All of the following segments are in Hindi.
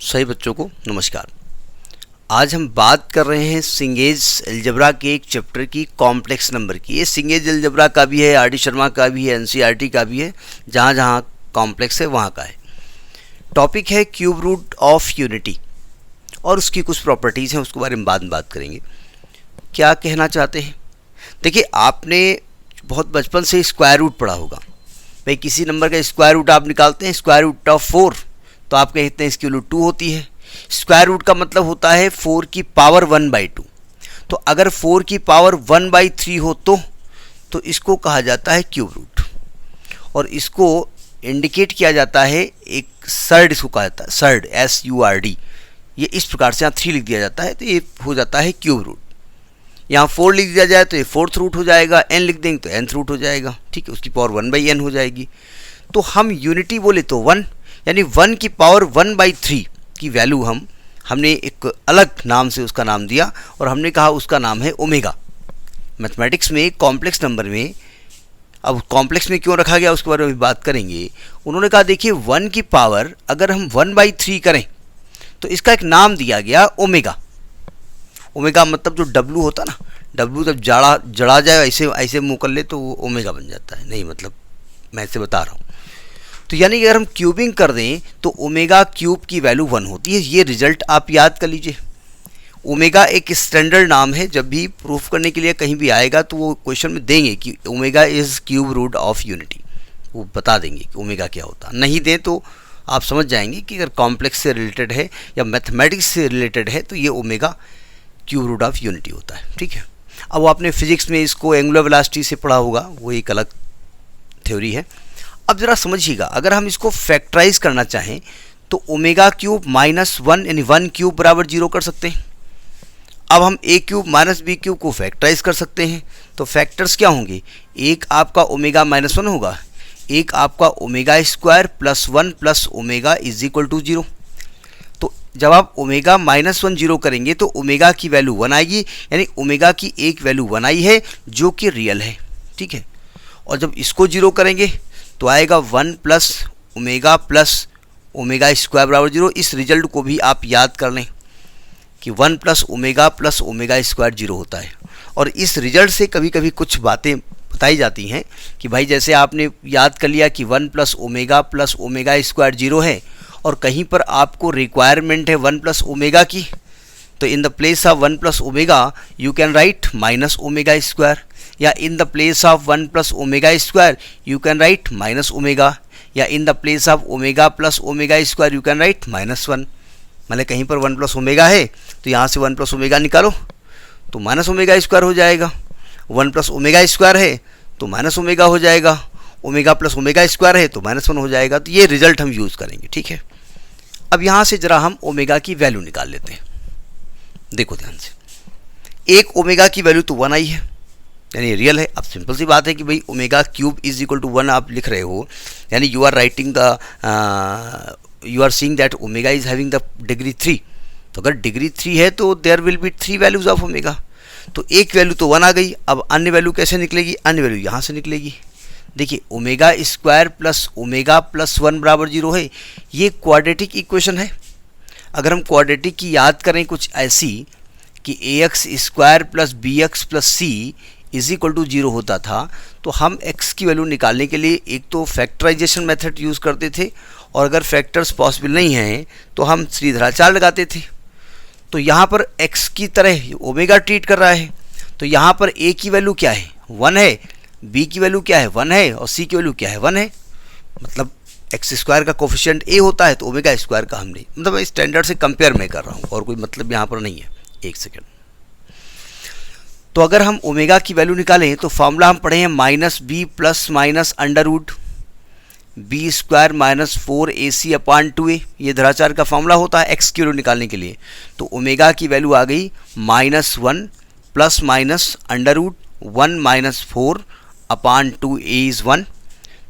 सभी बच्चों को नमस्कार। आज हम बात कर रहे हैं सिंगेज अलजेब्रा के एक चैप्टर की कॉम्प्लेक्स नंबर की। ये सिंगेज अलजेब्रा का भी है, आर डी शर्मा का भी है, एनसीईआरटी का भी है। जहाँ जहाँ कॉम्प्लेक्स है वहाँ का है। टॉपिक है क्यूब रूट ऑफ यूनिटी और उसकी कुछ प्रॉपर्टीज़ हैं, उसके बारे में बाद में बात करेंगे। क्या कहना चाहते हैं? देखिए, आपने बहुत बचपन से स्क्वायर रूट पढ़ा होगा। भाई किसी नंबर का स्क्वायर रूट आप निकालते हैं, स्क्वायर रूट ऑफ 4, तो आप कहते हैं इसकी वैल्यू 2 होती है। स्क्वायर रूट का मतलब होता है 4 की पावर 1/2। तो अगर 4 की पावर 1/3 हो तो इसको कहा जाता है क्यूब रूट, और इसको इंडिकेट किया जाता है एक सर्ड, इसको कहा जाता है सर्ड, SURD। ये इस प्रकार से यहाँ 3 लिख दिया जाता है तो ये हो जाता है क्यूब रूट। यहाँ 4 लिख दिया जाए तो ये 4th रूट हो जाएगा, n लिख देंगे तो nth रूट हो जाएगा। ठीक है, उसकी पावर 1/n हो जाएगी। तो हम यूनिटी बोले तो 1, यानी 1 की पावर 1/3 की वैल्यू हमने एक अलग नाम से उसका नाम दिया और हमने कहा उसका नाम है ओमेगा। मैथमेटिक्स में कॉम्प्लेक्स नंबर में, अब कॉम्प्लेक्स में क्यों रखा गया उसके बारे में भी बात करेंगे। उन्होंने कहा देखिए 1 की पावर अगर हम 1/3 करें तो इसका एक नाम दिया गया ओमेगा। ओमेगा मतलब जो W होता ना, W जब जड़ा जाए ऐसे मुँह कर ले तो वो ओमेगा बन जाता है। नहीं, मतलब मैं ऐसे बता रहा हूँ। तो यानी कि अगर हम क्यूबिंग कर दें तो ओमेगा क्यूब की वैल्यू 1 होती है। ये रिजल्ट आप याद कर लीजिए। ओमेगा एक स्टैंडर्ड नाम है, जब भी प्रूफ करने के लिए कहीं भी आएगा तो वो क्वेश्चन में देंगे कि omega is cube root of unity, वो बता देंगे कि ओमेगा क्या होता है। नहीं दें तो आप समझ जाएंगे कि अगर कॉम्प्लेक्स से रिलेटेड है या मैथमेटिक्स से रिलेटेड है तो ये omega cube root of unity होता है। ठीक है, अब आपने फिजिक्स में इसको एंगुलर वेलोसिटी से पढ़ा होगा, वो एक अलग थ्योरी है। अब ज़रा समझिएगा, अगर हम इसको फैक्टराइज करना चाहें तो ओमेगा क्यूब -1 यानी 1 क्यूब बराबर 0 कर सकते हैं। अब हम a cube minus b cube को फैक्टराइज कर सकते हैं। तो फैक्टर्स क्या होंगे? एक आपका ओमेगा -1 होगा, एक आपका omega square +1 plus omega is equal to 0। तो जब आप ओमेगा -1 0 करेंगे तो ओमेगा की वैल्यू 1 आएगी, यानी ओमेगा की एक वैल्यू 1 आई है जो कि रियल है। ठीक है, और जब इसको 0 करेंगे तो आएगा 1 प्लस ओमेगा स्क्वायर बराबर 0। इस रिजल्ट को भी आप याद कर लें कि 1 प्लस ओमेगा स्क्वायर 0 होता है। और इस रिजल्ट से कभी कभी कुछ बातें बताई जाती हैं कि भाई जैसे आपने याद कर लिया कि 1 प्लस ओमेगा स्क्वायर 0 है, और कहीं पर आपको रिक्वायरमेंट है 1 प्लस ओमेगा की, तो in the place of 1 plus omega you can write minus omega square, या in the place of 1 plus omega square you can write minus omega, या in the place of omega plus omega square you can write -1। मतलब कहीं पर 1 प्लस ओमेगा है तो यहाँ से 1 प्लस ओमेगा निकालो तो माइनस ओमेगा स्क्वायर हो जाएगा। 1 प्लस ओमेगा स्क्वायर है तो माइनस ओमेगा हो जाएगा, ओमेगा प्लस ओमेगा स्क्वायर है तो -1 हो जाएगा। तो ये रिजल्ट हम यूज़ करेंगे। ठीक है, अब यहाँ से ज़रा हम ओमेगा की वैल्यू निकाल लेते हैं। देखो ध्यान से, एक ओमेगा की वैल्यू तो 1 आई है, यानी रियल है। अब सिंपल सी बात है कि भाई omega cube is equal to 1 आप लिख रहे हो, यानी you are writing you are seeing that omega is having the degree 3। तो अगर डिग्री 3 है तो there will be 3 values of omega. तो एक वैल्यू तो 1 आ गई। अब अन्य वैल्यू कैसे निकलेगी? अन्य वैल्यू यहाँ से निकलेगी। देखिए, omega square plus omega plus 1 बराबर 0 है। ये क्वाड्रेटिक इक्वेशन है। अगर हम क्वाड्रेटिक की याद करें कुछ ऐसी कि ax square plus bx plus c is equal to 0 होता था, तो हम x की वैल्यू निकालने के लिए एक तो फैक्टराइजेशन मेथड यूज़ करते थे, और अगर फैक्टर्स पॉसिबल नहीं हैं तो हम श्रीधराचार्य लगाते थे। तो यहाँ पर x की तरह ओमेगा ट्रीट कर रहा है, तो यहाँ पर a की वैल्यू क्या है? 1 है, b की वैल्यू क्या है? 1 है, और c की वैल्यू क्या है? 1 है। मतलब एक्स स्क्वायर का कोफिशिएंट a होता है तो ओमेगा स्क्वायर का हम नहीं, मतलब स्टैंडर्ड से कंपेयर में कर रहा हूँ और कोई मतलब यहाँ पर नहीं है। एक सेकेंड। तो अगर हम ओमेगा की वैल्यू निकालें तो फॉर्मूला हम पढ़े हैं -b plus minus under root B square -4ac/2a। ये धराचार का फॉर्मूला होता है एक्स की वैल्यू निकालने के लिए। तो ओमेगा की वैल्यू आ गई -1 plus minus under root 1 -4/2a is 1।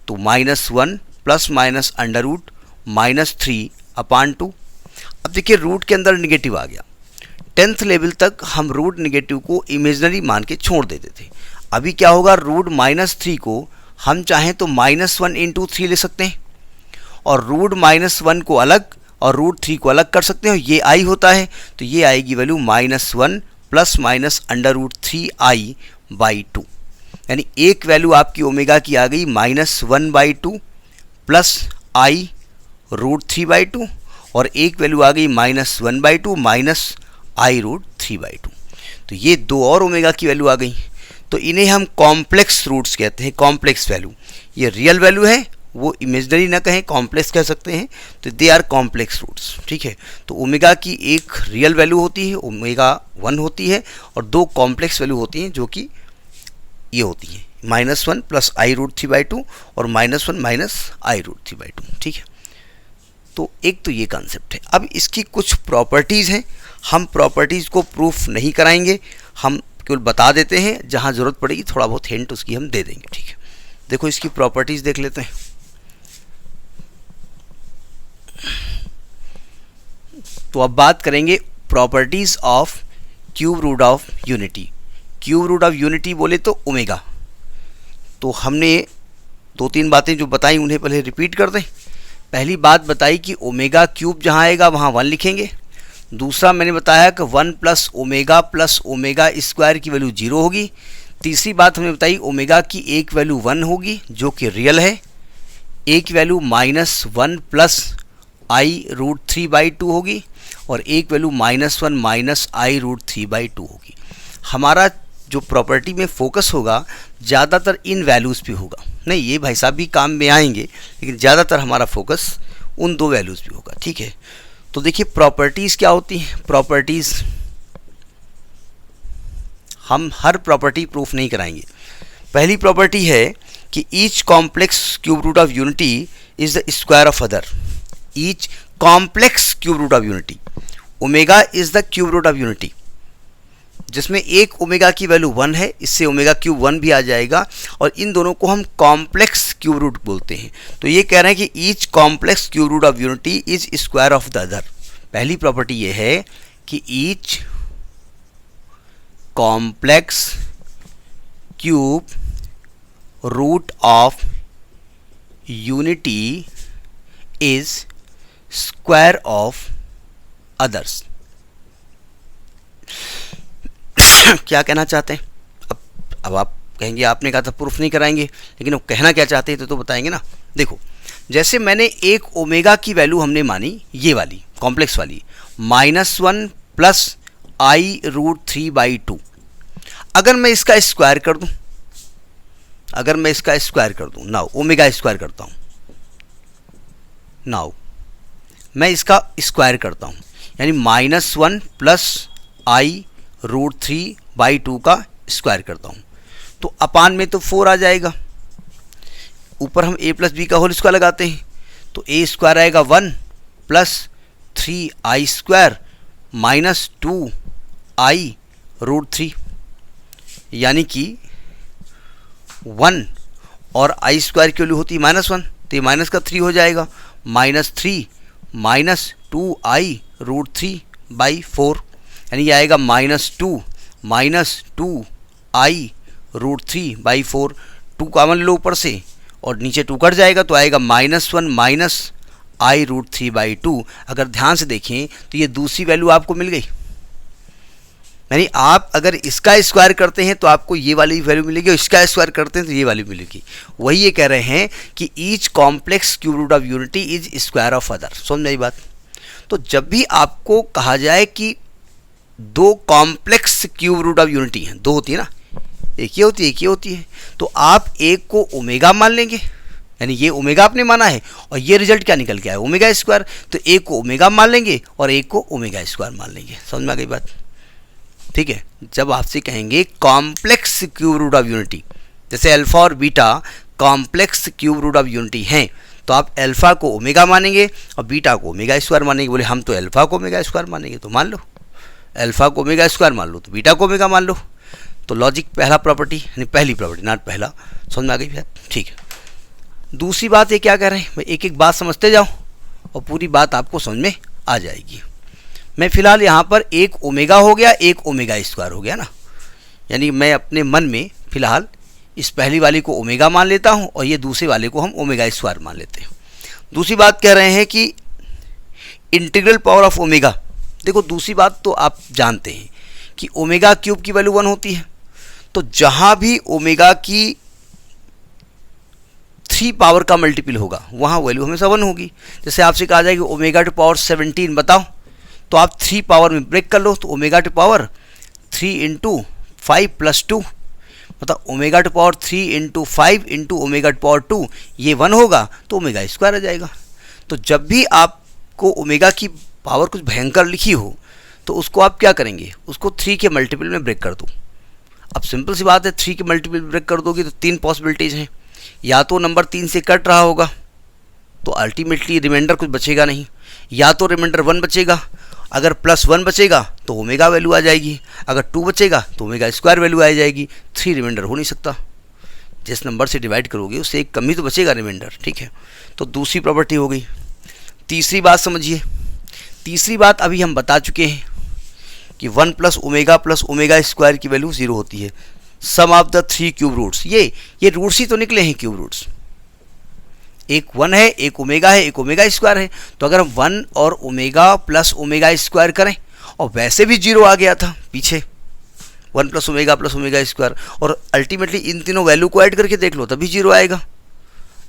तो -1 प्लस माइनस अंडर रूट -3/2। अब देखिए, रूट के अंदर निगेटिव आ गया। 10th लेवल तक हम रूट निगेटिव को इमेजनरी मान के छोड़ देते थे। अभी क्या होगा, रूट -3 को हम चाहें तो -1 × 3 ले सकते हैं, और रूट -1 को अलग और √3 को अलग कर सकते हो, ये i होता है, तो ये आएगी वैल्यू -1 प्लस माइनस √3i/2, यानी एक वैल्यू आपकी ओमेगा की आ गई -1/2 प्लस i √3/2 और एक वैल्यू आ गई -1/2 माइनस i √3/2। तो ये दो और ओमेगा की वैल्यू आ गई, तो इन्हें हम कॉम्प्लेक्स रूट्स कहते हैं, कॉम्प्लेक्स वैल्यू। ये रियल वैल्यू है, वो इमेजनरी ना कहें, कॉम्प्लेक्स कह सकते हैं, तो दे आर कॉम्प्लेक्स रूट्स, ठीक है। तो ओमेगा की एक रियल वैल्यू होती है, ओमेगा 1 होती है, और दो कॉम्प्लेक्स वैल्यू होती हैं जो कि ये होती हैं -1 प्लस i √3/2 और -1 माइनस i √3/2, ठीक है। तो एक तो ये कॉन्सेप्ट है। अब इसकी कुछ प्रॉपर्टीज़ हैं, हम प्रॉपर्टीज़ को प्रूफ नहीं कराएंगे, हम केवल बता देते हैं, जहाँ ज़रूरत पड़ेगी थोड़ा बहुत हिंट उसकी हम दे देंगे, ठीक है। देखो इसकी प्रॉपर्टीज़ देख लेते हैं। तो अब बात करेंगे properties of cube root of unity. Cube root of unity बोले तो ओमेगा। तो हमने दो तीन बातें जो बताई उन्हें पहले रिपीट कर दें। पहली बात बताई कि ओमेगा क्यूब जहाँ आएगा वहाँ 1 लिखेंगे। दूसरा मैंने बताया कि 1 प्लस ओमेगा स्क्वायर की वैल्यू 0 होगी। तीसरी बात हमने बताई ओमेगा की एक वैल्यू 1 होगी जो कि रियल है, एक वैल्यू -1 प्लस i √3/2 होगी और एक वैल्यू -1 माइनस i √3/2 होगी। हमारा जो प्रॉपर्टी में फोकस होगा ज़्यादातर इन वैल्यूज़ पे होगा। नहीं, ये भाई साहब भी काम में आएंगे, लेकिन ज़्यादातर हमारा फोकस उन दो वैल्यूज़ पे होगा, ठीक है। तो देखिए प्रॉपर्टीज़ क्या होती हैं। प्रॉपर्टीज़ हम हर प्रॉपर्टी प्रूफ नहीं कराएंगे। पहली प्रॉपर्टी है कि each complex cube root of unity is the square of other. Each complex cube root of unity, omega is the cube root of unity, जिसमें एक ओमेगा की वैल्यू 1 है, इससे ओमेगा क्यूब 1 भी आ जाएगा, और इन दोनों को हम कॉम्प्लेक्स क्यूब रूट बोलते हैं। तो ये कह रहे हैं कि each complex cube root of unity is square of the other. पहली प्रॉपर्टी ये है कि each complex cube root of unity is square of others. क्या कहना चाहते हैं? अब आप कहेंगे आपने कहा था प्रूफ नहीं कराएंगे, लेकिन अब कहना क्या चाहते हैं तो बताएंगे ना। देखो, जैसे मैंने एक ओमेगा की वैल्यू हमने मानी, ये वाली कॉम्प्लेक्स वाली -1 प्लस i √3/2। अगर मैं इसका स्क्वायर कर दूं, नाउ ओमेगा स्क्वायर करता हूं, नाउ मैं इसका स्क्वायर करता हूं, यानी -1 प्लस i √3/2 का स्क्वायर करता हूँ, तो अपान में तो 4 आ जाएगा। ऊपर हम a प्लस बी का होल स्क्वायर लगाते हैं, तो a स्क्वायर आएगा 1 plus 3i square minus 2i √3, यानी कि 1 और i स्क्वायर की वैल्यू होती है -1, तो ये माइनस का 3 हो जाएगा, -3 माइनस 2i √3/4, यानी ये आएगा -2 माइनस 2i √3/4। 2 कॉमन लो ऊपर से और नीचे 2 कट जाएगा, तो आएगा -1 माइनस i √3/2। अगर ध्यान से देखें तो ये दूसरी वैल्यू आपको मिल गई, यानी आप अगर इसका स्क्वायर करते हैं तो आपको ये वाली वैल्यू मिलेगी, और इसका स्क्वायर करते हैं तो ये वाली मिलेगी। वही ये कह रहे हैं कि each complex cube root of unity is square of other. समझ में आई बात? तो जब भी आपको कहा जाए कि दो complex cube root of unity हैं, दो होती है ना, एक ये होती है एक ये होती है, तो आप एक को ओमेगा मान लेंगे, यानी ये ओमेगा आपने माना है और ये रिजल्ट क्या निकल के आया ओमेगा स्क्वायर, तो एक को ओमेगा मान लेंगे और एक को ओमेगा स्क्वायर मान लेंगे। समझ में आ गई बात? ठीक है। जब आपसे कहेंगे complex cube root of unity, जैसे अल्फा और beta complex cube root of unity हैं, तो आप अल्फा को ओमेगा मानेंगे और बीटा को ओमेगा स्क्वायर मानेंगे। बोले हम तो अल्फा को ओमेगा स्क्वायर मानेंगे, तो मान लो अल्फा को ओमेगा स्क्वायर मान लो, तो बीटा को ओमेगा मान लो। तो लॉजिक पहला प्रॉपर्टी, यानी पहली प्रॉपर्टी, नॉट पहला। समझ में आ गई बात? ठीक है। दूसरी बात ये क्या कह रहे हैं, मैं एक एक बात समझते जाओ और पूरी बात आपको समझ में आ जाएगी। मैं फिलहाल यहाँ पर एक ओमेगा हो गया, एक ओमेगा स्क्वायर हो गया ना, यानी मैं अपने मन में फिलहाल इस पहली वाली को ओमेगा मान लेता हूँ और ये दूसरे वाले को हम ओमेगा स्क्वायर मान लेते हैं। दूसरी बात कह रहे हैं कि इंटीग्रल पावर ऑफ ओमेगा। देखो दूसरी बात तो आप जानते हैं कि ओमेगा क्यूब की वैल्यू 1 होती है, तो जहां भी ओमेगा की 3 पावर का मल्टीपल होगा वहां वैल्यू हमेशा 1 होगी। जैसे आपसे कहा जाए कि ओमेगा टू पावर 17 बताओ, तो आप 3 पावर में ब्रेक कर लो, तो omega to power 3 into 5 plus 2, मतलब omega to power 3 into 5 into omega to power 2, ये 1 होगा तो ओमेगा स्क्वायर आ जाएगा। तो जब भी आपको ओमेगा की पावर कुछ भयंकर लिखी हो तो उसको आप क्या करेंगे, उसको 3 के मल्टीपल में ब्रेक कर दो। अब सिंपल सी बात है, 3 के मल्टीपल में ब्रेक कर दोगे तो 3 पॉसिबिलिटीज़ हैं, या तो नंबर 3 से कट रहा होगा तो अल्टीमेटली रिमाइंडर कुछ बचेगा नहीं, या तो रिमाइंडर 1 बचेगा, अगर +1 बचेगा तो ओमेगा वैल्यू आ जाएगी, अगर 2 बचेगा तो ओमेगा स्क्वायर वैल्यू आ जाएगी। 3 रिमाइंडर हो नहीं सकता, जिस नंबर से डिवाइड करोगे उससे एक कम ही तो बचेगा रिमाइंडर, ठीक है। तो दूसरी प्रॉपर्टी हो गई। तीसरी बात समझिए, तीसरी बात अभी हम बता चुके हैं कि 1 प्लस ओमेगा स्क्वायर की वैल्यू 0 होती है। सम ऑफ द 3 क्यूब रूट्स, ये रूट्स ही तो निकले हैं क्यूब रूट्स, एक 1 है, एक ओमेगा है, एक ओमेगा स्क्वायर है। तो अगर हम 1 और ओमेगा प्लस ओमेगा स्क्वायर करें, और वैसे भी 0 आ गया था पीछे, 1 प्लस ओमेगा स्क्वायर, और अल्टीमेटली इन तीनों वैल्यू को ऐड करके देख लो तभी 0 आएगा।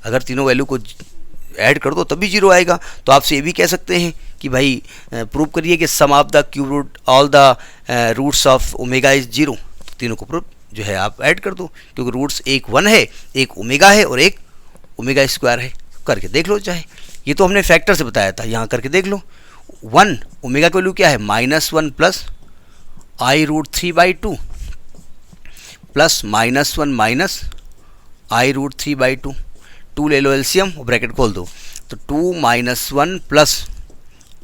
अगर तीनों वैल्यू को ऐड कर दो तभी 0 आएगा। तो आपसे ये भी कह सकते हैं कि भाई प्रूव करिए कि sum of the cube root all the roots of omega is 0। तो तीनों को प्रूव जो है आप ऐड कर दो, क्योंकि रूट्स एक 1 है, एक ओमेगा है और एक ओमेगा स्क्वायर है। करके देख लो चाहे, ये तो हमने फैक्टर से बताया था, यहाँ करके देख लो। 1 ओमेगा की वैल्यू क्या है, -1 plus I√3/2 plus -1 minus I√3/2, 2 ले लो एलसीएम और ब्रैकेट खोल दो, तो 2 - 1 plus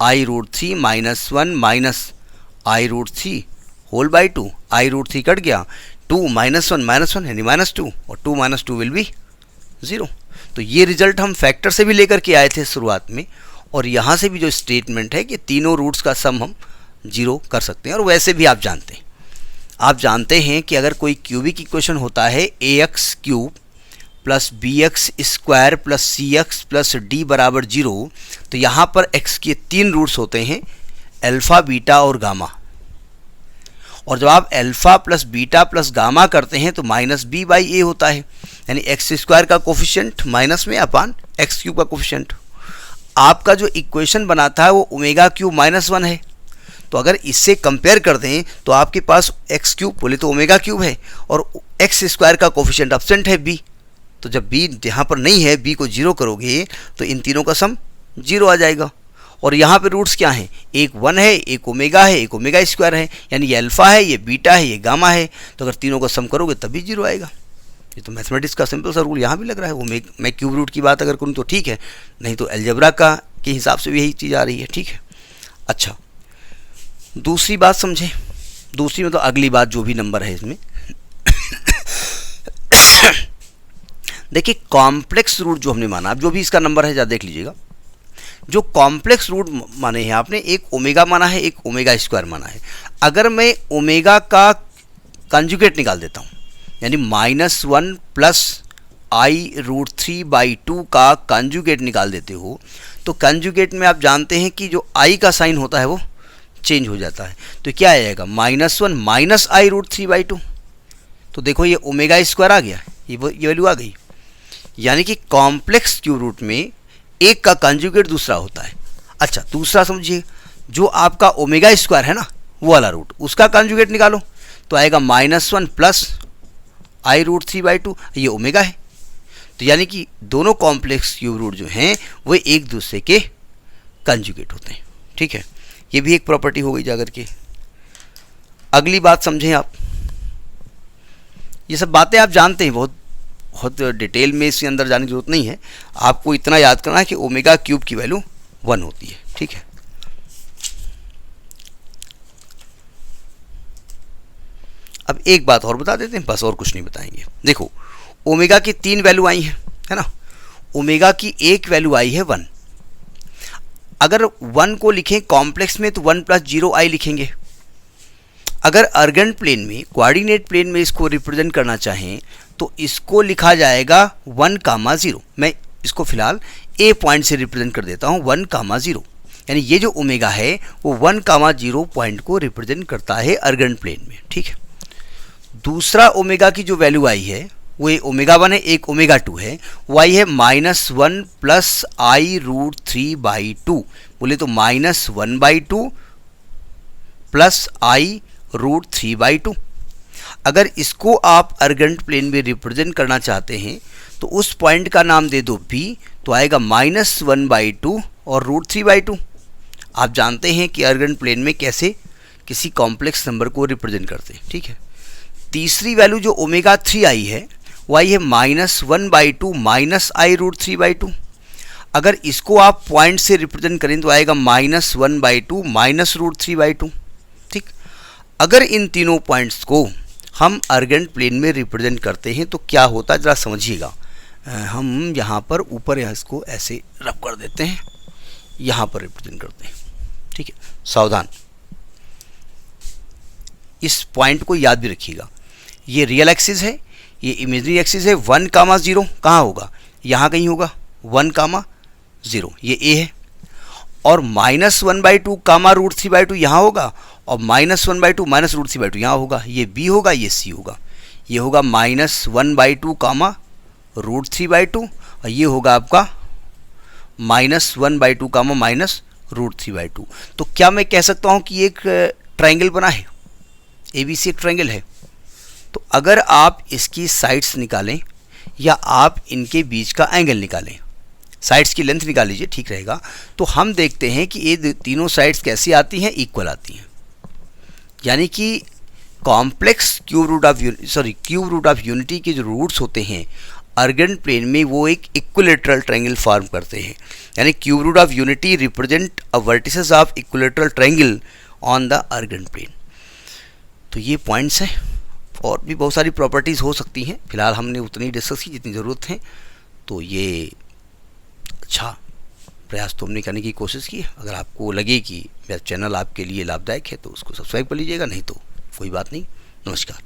I√3 -1 minus I√3/2, I√3 cut गया, 2 - 1 यानी -2, और 2 - 2 विल बी 0। तो ये रिजल्ट हम फैक्टर से भी लेकर के आए थे शुरुआत में, और यहाँ से भी जो स्टेटमेंट है कि तीनों रूट्स का सम हम 0 कर सकते हैं। और वैसे भी आप जानते हैं कि अगर कोई क्यूबिक इक्वेशन होता है ax³ plus bx² plus cx plus d बराबर 0, तो यहाँ पर x के 3 रूट्स होते हैं, अल्फ़ा, बीटा और गामा। और जब आप alpha plus beta plus gamma करते हैं तो -b/a होता है, यानी x² का कोफिशिएंट माइनस में अपान x³ का कोफिशिएंट। आपका जो इक्वेशन बना था वो ओमेगा³ -1 है, तो अगर इससे कंपेयर कर दें तो आपके पास x³ बोले तो ओमेगा³ है, और x² का कोफिशिएंट एब्सेंट है b। तो जब b यहाँ पर नहीं है, b को 0 करोगे तो इन तीनों का सम 0 आ जाएगा। और यहाँ पे रूट्स क्या हैं, एक 1 है, एक ओमेगा है, एक ओमेगा स्क्वायर है, यानी ये अल्फ़ा है, ये बीटा है, ये गामा है। तो अगर तीनों का सम करोगे तभी 0 आएगा। ये तो मैथमेटिक्स का सिंपल सा रूल यहाँ भी लग रहा है। वो मैं क्यूब रूट की बात अगर करूँ तो ठीक है, नहीं तो अलजेब्रा का के हिसाब से भी यही चीज़ आ रही है, ठीक है। अच्छा, दूसरी बात समझें। दूसरी मतलब अगली बात जो भी नंबर है इसमें देखिए कॉम्प्लेक्स रूट जो हमने माना, अब जो भी इसका नंबर है ज़रा देख लीजिएगा। जो कॉम्प्लेक्स रूट माने हैं आपने, एक ओमेगा माना है, एक ओमेगा स्क्वायर माना है। अगर मैं ओमेगा का कंजुगेट निकाल देता हूँ, यानी -1 प्लस I√3/2 का कंजुगेट निकाल देते हो, तो कंजुगेट में आप जानते हैं कि जो I का साइन होता है वो चेंज हो जाता है। तो क्या आएगा, -1 माइनस I√3/2। तो देखो ये ओमेगा स्क्वायर आ गया, ये वैल्यू आ गई। यानी कि कॉम्प्लेक्स क्यूब रूट में एक का कंजुगेट दूसरा होता है। अच्छा, दूसरा समझिए, जो आपका ओमेगा स्क्वायर है ना, वो वाला रूट, उसका कंजुगेट निकालो तो आएगा -1 प्लस I√3/2, ये ओमेगा है। तो यानी कि दोनों कॉम्प्लेक्स क्यूब रूट जो हैं वो एक दूसरे के कंजुगेट होते हैं, ठीक है। ये भी एक प्रॉपर्टी हो गई जाकर के। अगली बात समझें आप, ये सब बातें आप जानते हैं, बहुत डिटेल में इसके अंदर जाने की जरूरत नहीं है। आपको इतना याद करना है कि ओमेगा क्यूब की वैल्यू 1 होती है, ठीक है। अब एक बात और बता देते हैं, बस और कुछ नहीं बताएंगे। देखो ओमेगा की 3 वैल्यू आई हैं, है ना। ओमेगा की एक वैल्यू आई है 1। अगर 1 को लिखें कॉम्प्लेक्स में तो 1 + 0i लिखेंगे। अगर अर्गेंट प्लेन में, कोऑर्डिनेट प्लेन में इसको रिप्रेजेंट करना चाहें तो इसको लिखा जाएगा 1, 0। मैं इसको फिलहाल ए पॉइंट से रिप्रेजेंट कर देता हूँ 1, 0। यानी ये जो ओमेगा है वो 1,0 पॉइंट को रिप्रेजेंट करता है अर्गेंट प्लेन में, ठीक है। दूसरा ओमेगा की जो वैल्यू आई है वो एक ओमेगा 1 है, एक ओमेगा 2 है। वो आई है -1 प्लस I√3/2, बोले तो -1/2 प्लस I√3/2। अगर इसको आप अर्गेंट प्लेन में रिप्रेजेंट करना चाहते हैं तो उस पॉइंट का नाम दे दो B, तो आएगा -1/2 और √3/2। आप जानते हैं कि अर्गेंट प्लेन में कैसे किसी कॉम्प्लेक्स नंबर को रिप्रेजेंट करते हैं, ठीक है। तीसरी वैल्यू जो ओमेगा 3 आई है वो आई है -1/2 माइनस I√3/2। अगर इसको आप पॉइंट से रिप्रेजेंट करें तो आएगा -1/2 माइनस √3/2, ठीक। अगर इन तीनों पॉइंट्स को हम अर्गेंट प्लेन में रिप्रेजेंट करते हैं तो क्या होता है ज़रा समझिएगा। हम यहाँ पर ऊपर इसको ऐसे रब कर देते हैं, यहाँ पर रिप्रेजेंट करते हैं, ठीक है। सावधान, इस पॉइंट को याद भी रखिएगा। ये रियल एक्सिस है, ये इमेजिनरी एक्सिस है। 1,0 कहाँ होगा, यहाँ कहीं होगा 1,0, ये ए है। और -1/2 √3/2 यहाँ होगा, और -1/2 माइनस √3/2 यहाँ होगा। ये बी होगा, ये सी होगा। ये होगा -1/2 √3/2 और ये होगा आपका -1/2 माइनस √3/2। तो क्या मैं कह सकता हूँ कि एक ट्रायंगल बना है, ABC एक ट्रायंगल है। तो अगर आप इसकी साइड्स निकालें या आप इनके बीच का एंगल निकालें, साइड्स की लेंथ निकाल लीजिए, ठीक रहेगा। तो हम देखते हैं कि ये तीनों साइड्स कैसी आती हैं, इक्वल आती हैं। यानी कि complex cube root of unity के जो रूट्स होते हैं अर्गेंट प्लेन में वो एक इक्विलेटरल ट्रायंगल फॉर्म करते हैं। यानी cube root of unity represent a vertices of equilateral triangle on the Argand plane. तो ये पॉइंट्स हैं, और भी बहुत सारी प्रॉपर्टीज़ हो सकती हैं। फिलहाल हमने उतनी डिस्कस की जितनी ज़रूरत है। तो ये अच्छा प्रयास तो हमने करने की कोशिश की। अगर आपको लगे कि मेरा चैनल आपके लिए लाभदायक है तो उसको सब्सक्राइब कर लीजिएगा, नहीं तो कोई बात नहीं। नमस्कार।